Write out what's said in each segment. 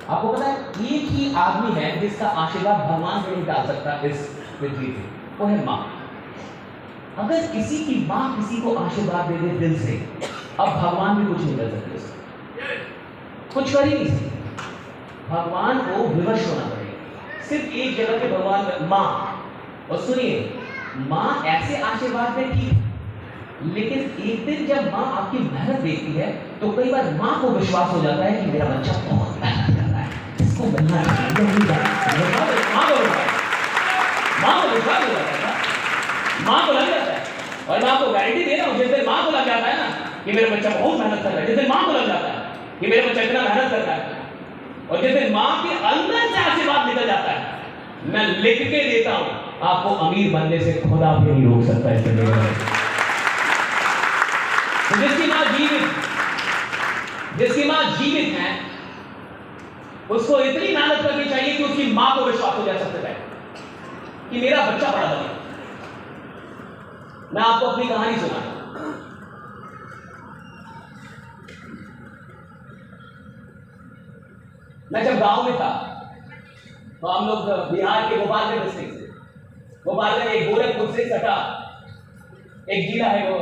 आपको पता है एक ही आदमी है जिसका आशीर्वाद भगवान भी नहीं डाल सकता इस पृथ्वी पे, वो है माँ। अगर किसी की माँ किसी को आशीर्वाद दे दे दिल से, अब भगवान भी कुछ नहीं कर सकते उसको, कुछ कर ही नहीं सकते। भगवान को विवश होना पड़ेगा। सिर्फ एक जगह पे भगवान माँ, और सुनिए माँ ऐसे आशीर्वाद दे ठीक, लेकिन एक दिन जब माँ आपकी मेहनत देखती है तो कई बार माँ को विश्वास हो जाता है कि मेरा बच्चा बहुत मेहनत कर रहा है, इसको मिलना चाहिए। माँ को विश्वास हो जाता है, माँ को लग जाता है। और मैं आपको गारंटी दे रहा हूँ, जिस दिन माँ को लग जाता है ना कि मेरा बच्चा बहुत मेहनत कर रहा है, जिस दिन माँ को लग जाता है कि मेरा बच्चा इतना मेहनत कर रहा है, और जिस दिन माँ के अंदर से आशीर्वाद निकल जाता है, मैं लिख के देता हूँ आपको अमीर बनने से खुदा भी नहीं रोक सकता है दुनिया में। जिसकी माँ जीवित है उसको इतनी मेहनत करनी चाहिए कि उसकी माँ को विश्वास हो जाए सबसे पहले कि मेरा बच्चा बड़ा बने। मैं आपको अपनी कहानी सुनाता हूं। मैं जब गांव में था तो हम लोग बिहार के गोपालगंज डिस्ट्रिक्ट से, गोपालगंज एक गोरखपुर से सटा एक जिला है वो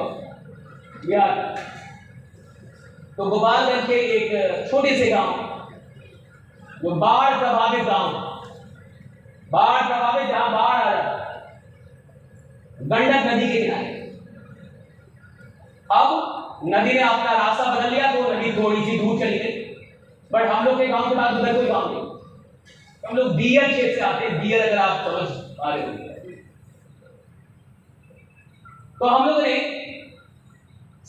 बिहार। तो गोपालगंज के एक छोटे से गांव, जो बाढ़ प्रभावित गांव, बाढ़ प्रभावित, जहां बाढ़ आ जाता, गंडक नदी के किनारे। अब नदी ने अपना रास्ता बदल लिया तो नदी थोड़ी सी दूर चली गई, बट हम लोग के गांव के बाद उधर कोई गांव नहीं। हम लोग दियर क्षेत्र से आते हैं, दियर अगर आप समझ पा रहे हो तो हम लोगों ने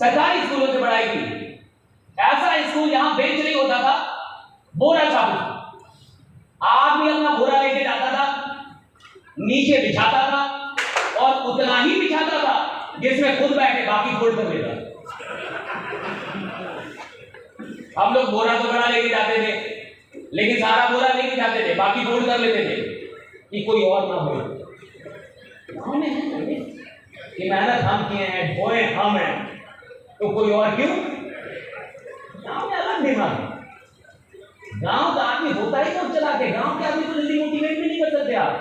सरकारी स्कूलों से पढ़ाई की। ऐसा स्कूल जहां बेंच नहीं होता था, बोरा चाबू, आदमी अपना बोरा लेके जाता था, नीचे बिछाता था और उतना ही बिछाता था जिसमें खुद बैठे, बाकी फोल्ड कर लेता। हम लोग बोरा तो बड़ा लेके जाते थे, लेकिन सारा बोरा लेके जाते थे, बाकी फोल्ड कर लेते थे कि कोई और ना हो। कि मेहनत हम किए हैं, ढोए हम हैं, तो कोई और क्यों? गांव में अलग दिमाग है। गांव का आदमी होता ही तो चला के, गांव के आदमी को जल्दी मोटिवेट भी नहीं कर सकते आप।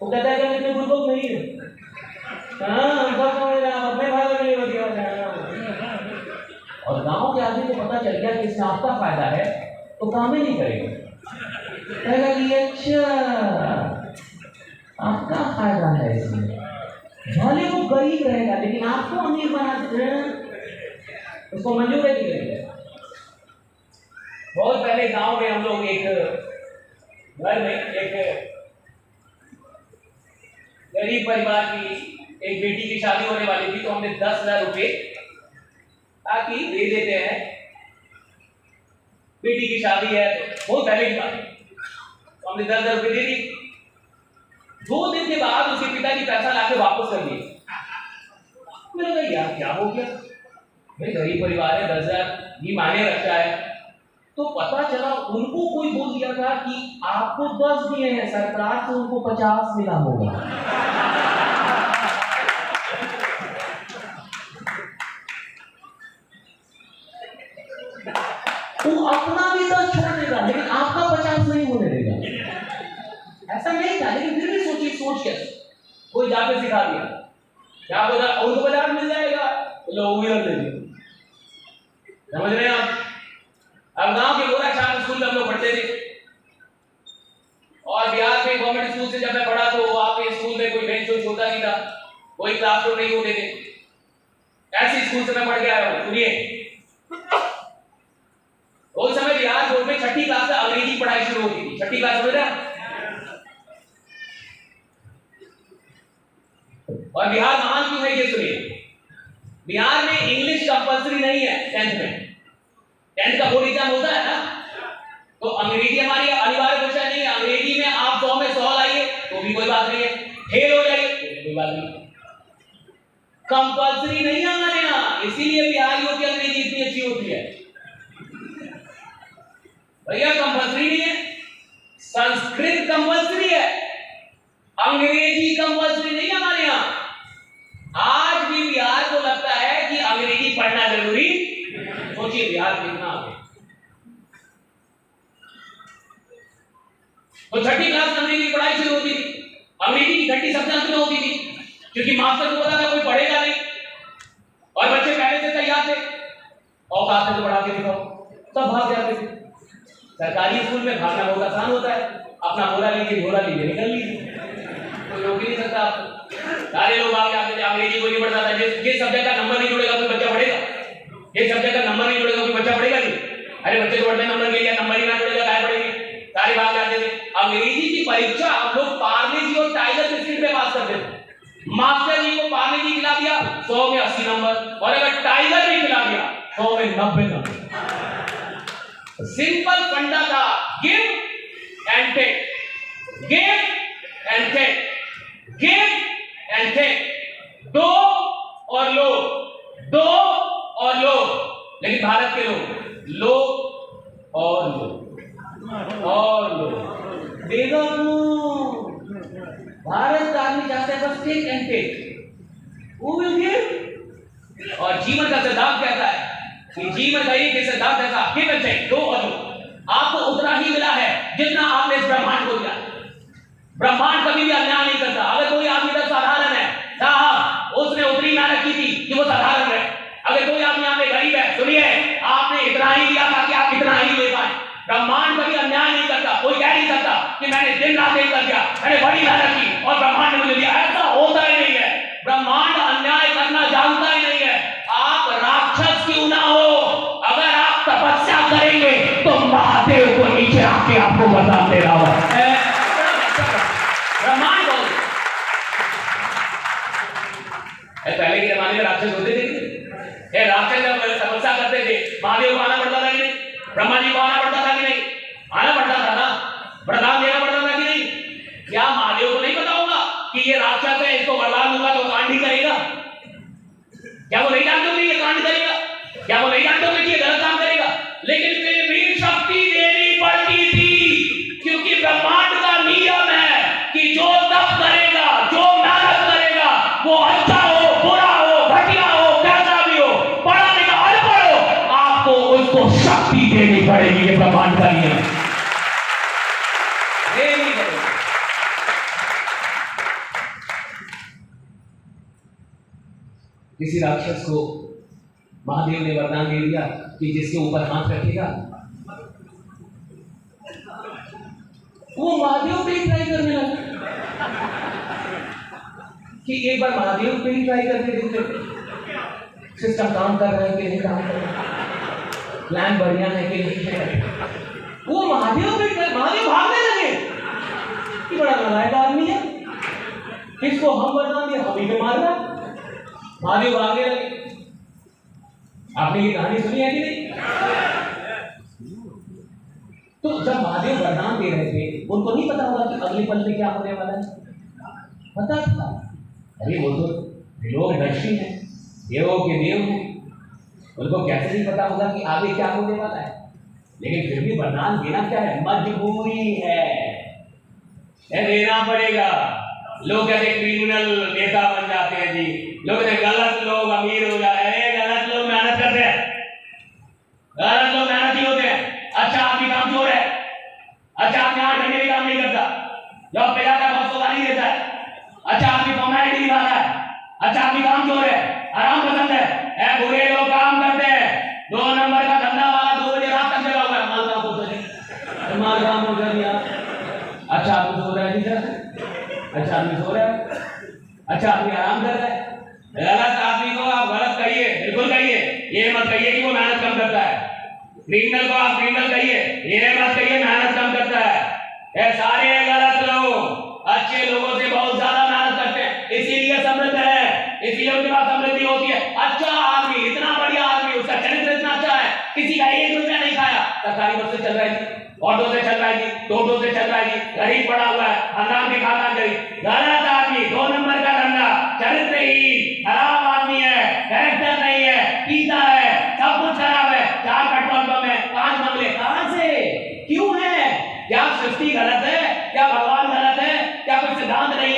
वो कहता है कि इतने बुजुर्ग नहीं है, अपने भाई के लिए बढ़िया है। और गांव के आदमी को पता चल गया कि इसमें आपका फायदा है तो काम ही नहीं करेगा, कहेगा कि अच्छा आपका फायदा है इसमें, भले वो गरीब रहेगा लेकिन आपको अमीर बना दें, उसको मंजूर है कि नहीं। बहुत पहले गांव में हम लोग एक घर में एक गरीब परिवार की एक बेटी की शादी होने वाली थी, तो हमने 10,000 रुपये ताकि दे देते हैं, बेटी की शादी है तो बहुत पहले की बात है, तो हमने 10,000 रुपये दे दी। 2 दिन के बाद उसके पिताजी पैसा लाके वापस कर दिए। मुझे लगा यार क्या हो गया, भाई गरीब परिवार है, 10,000 भी मायने रखता है। तो पता चला उनको कोई बोल दिया था कि आपको 10 दिए हैं, सरकार से उनको 50 मिला होगा। वो अपना भी 10 छोड़ देगा लेकिन आपका 50 नहीं होने देगा। ऐसा नहीं था, लेकिन फिर भी सोचिए, सोच क्या कोई जाके सिखा दिया, क्या बोला उनको 50 मिल जाएगा, लोग ले लेंगे। समझ रहे हैं आप? अब गांव के गोरा चार स्कूल में हम लोग पढ़ते थे, और बिहार के गवर्नमेंट स्कूल से जब मैं पढ़ा तो वहां पे स्कूल में कोई बेंच वेंच होता नहीं था, कोई क्लासरूम नहीं होते थे। ऐसे स्कूल से मैं पढ़ के आया हूं। सुनिए, उस समय बिहार बोर्ड में 6ठी क्लास से अंग्रेजी पढ़ाई शुरू होती थी। 6ठी क्लास समझ रहे हैं? और बिहार महान क्यों है ये सुनिए। बिहार में इंग्लिश कंपल्सरी नहीं है 10th में। 10th का बोर्ड एग्जाम होता है ना, तो अंग्रेजी हमारी अनिवार्य विषय नहीं है। अंग्रेजी में आप 100 में 100 लाइए तो भी कोई बात नहीं है, फेल हो जाइए तो भी कोई बात नहीं, कंपल्सरी नहीं है हमारे यहाँ। इसीलिए बिहारियों की अंग्रेजी इतनी अच्छी होती है। भैया कंपल्सरी नहीं है, संस्कृत कंपल्सरी है, अंग्रेजी कंपल्सरी नहीं है हमारे यहाँ। आज भी बिहार को लगता है कि अंग्रेजी पढ़ना जरूरी। सोचिए बिहार कितना आगे। तो छठी क्लास में अंग्रेजी की पढ़ाई शुरू होती थी। अंग्रेजी की घंटी सबसे अंत में होती थी, क्योंकि मास्टर को पता था कोई पढ़ेगा नहीं और बच्चे पहले से तैयार थे। औकात से तो पढ़ा के दिखाओ, सब भाग जाते थे। सरकारी स्कूल में भागना बहुत आसान होता है, अपना बोला लीजिए निकल लीजिए, कोई रोक ही नहीं सकता आपको। सारे लोग आगे आते थे, अंग्रेजी कोई नहीं पढ़ता था। जिस सब्जेक्ट का नंबर नहीं जुड़ेगा कोई बच्चा पढ़ेगा? जिस सब्जेक्ट का नंबर नहीं जुड़ेगा कोई बच्चा पढ़ेगा नहीं? अरे बच्चे तो पढ़ते नंबर के लिए, नंबर ही ना जुड़ेगा क्या पढ़ेंगे? सारे भाग जाते थे। अंग्रेजी की परीक्षा हम लोग पार्ले जी और टाइगर बिस्किट में पास करते थे। मास्टर जी को पार्ले जी खिला दिया 100 में 80 नंबर, और अगर टाइगर भी खिला दिया 100 में 90 नंबर। सिंपल फंडा था, give and take, give and take, give and take, दो और लो, दो और लो। लेकिन भारत के लोग लो और लो और लो, देगा भारत का आदमी चाहता है बस टेक एंड टेक, वो विल गिव। और जीवन का सिद्धांत कहता है कि जीवन का एक सिद्धांत ऐसा, गिव एंड टेक, दो और लो। आपको उतना ही मिला है जितना आपने इस ब्रह्मांड को दिया। ब्रह्मांड कभी भी अन्याय नहीं करता। अगर कोई आदमी तक साधारण है साहब, उसने उतनी मेहनत की थी कि वो साधारण है। अगर कोई आदमी यहाँ पे गरीब है, सुनिए, आपने इतना ही दिया था कि आप इतना ही ले पाए। ब्रह्मांड कभी अन्याय नहीं करता। कोई कह नहीं सकता कि मैंने दिन रात एक कर दिया, मैंने बड़ी मेहनत की और ब्रह्मांड ने मुझे दिया। ऐसा होता ही नहीं है। ब्रह्मांड अन्याय करना जानता ही नहीं है। आप राक्षस क्यों ना हो, अगर आप तपस्या करेंगे तो महादेव को नीचे आके आपको बताते रहो। ब्रह्मांड बोल, पहले के जमाने में राक्षस होते थे। राक्षस जब तपस्या करते थे, महादेव को आना पड़ता था कि नहीं? ब्रह्मा जी को आना पड़ता था कि नहीं? आना पड़ता था ना, वरदान देना पड़ता था कि नहीं? क्या महादेव को नहीं पता होगा कि ये राक्षस है, इसको वरदान दूंगा तो कांड ही करेगा? क्या वो नहीं जानते होंगे ये कांड करेगा? क्या वो नहीं जानते होंगे कि ये गलत काम करेगा? लेकिन फिर भी शक्ति देनी पड़ती थी, क्योंकि ब्रह्मांड का नियम है कि जो तप करेगा, जो मेहनत करेगा, वो अच्छा हो, बुरा हो, घटिया हो, कैसा भी हो, पढ़ा लिखा अनपढ़ हो, आपको उसको शक्ति देनी पड़ेगी। ये ब्रह्मांड का नियम है। किसी राक्षस को महादेव ने वरदान दे दिया कि जिसके ऊपर हाथ रखेगा वो महादेव पे ही ट्राई करने लगा कि एक बार महादेव पे ही ट्राई करके देखते सिस्टम काम कर रहा है कि नहीं काम कर रहा, प्लान बढ़िया है कि नहीं है। वो महादेव भागने लगे कि बड़ा नालायक आदमी है, इसको हम वरदान दिए, हम ही पे मार रहा। महादेव भागने लगे। आपने ये कहानी सुनी है कि नहीं? तो जब महादेव वरदान दे रहे थे, उनको नहीं पता होगा कि अगले पल में क्या होने वाला है? पता था। अरे वो तो लोग दर्शी हैं, देवों के देव हैं, उनको कैसे नहीं पता होगा कि आगे क्या होने वाला है? लेकिन फिर भी वरदान देना क्या है? मजबूरी है, देना पड़ेगा। लोग कहते क्रिमिनल नेता बन जाते हैं जी, लोग कहते गलत लोग अमीर हो जाते हैं। गलत लोग मेहनत करते हैं, गलत लोग मेहनती होते हैं। अच्छा आदमी काम चोर है, अच्छा आदमी 8 घंटे भी काम नहीं करता, जॉब पे जाता है बॉस को गाली देता है। अच्छा आदमी फॉर्मेलिटी निभाता है, अच्छा आदमी काम चोर है, आराम पसंद है। बुरे लोग काम करते हैं, 2 नंबर का धंधा वाला 2 बजे रात तक जगा हुआ है, माल काम हो सके, माल काम हो गया। अच्छा आदमी सो रहा है जी सर, अच्छा आदमी सो रहा है, अच्छा आदमी आराम कर रहा है। गलत आदमी को आप गलत कहिए, बिल्कुल कहिए, ये मत कहिए कि वो मेहनत कम करता है। क्रिमिनल को आप क्रिमिनल कहिए, ये मत कहिए मेहनत कम करता है। ये सारे गलत लोग अच्छे लोगों से बहुत ज्यादा मेहनत करते हैं, इसीलिए समृद्ध है, इसीलिए उनके पास समृद्धि होती है। अच्छा आदमी, इतना बढ़िया आदमी, उसका चरित्र इतना अच्छा है, किसी का 1 रुपया नहीं खाया, सरकारी बस से चल रहा है, ऑटो से चल रहा है जी, टोटो से चल रहा है जी, गरीब पड़ा हुआ है, खानदान के खानदान गरीब। गलत आदमी, 2 नंबर का धंधा, चरित्रहीन, खराब आदमी है, कैरेक्टर नहीं है, पीता है, सब कुछ खराब है, 4 पेट्रोल पंप है, 5 बंगले, कहां से, क्यों है? क्या सृष्टि गलत है? क्या भगवान गलत है? क्या कोई सिद्धांत नहीं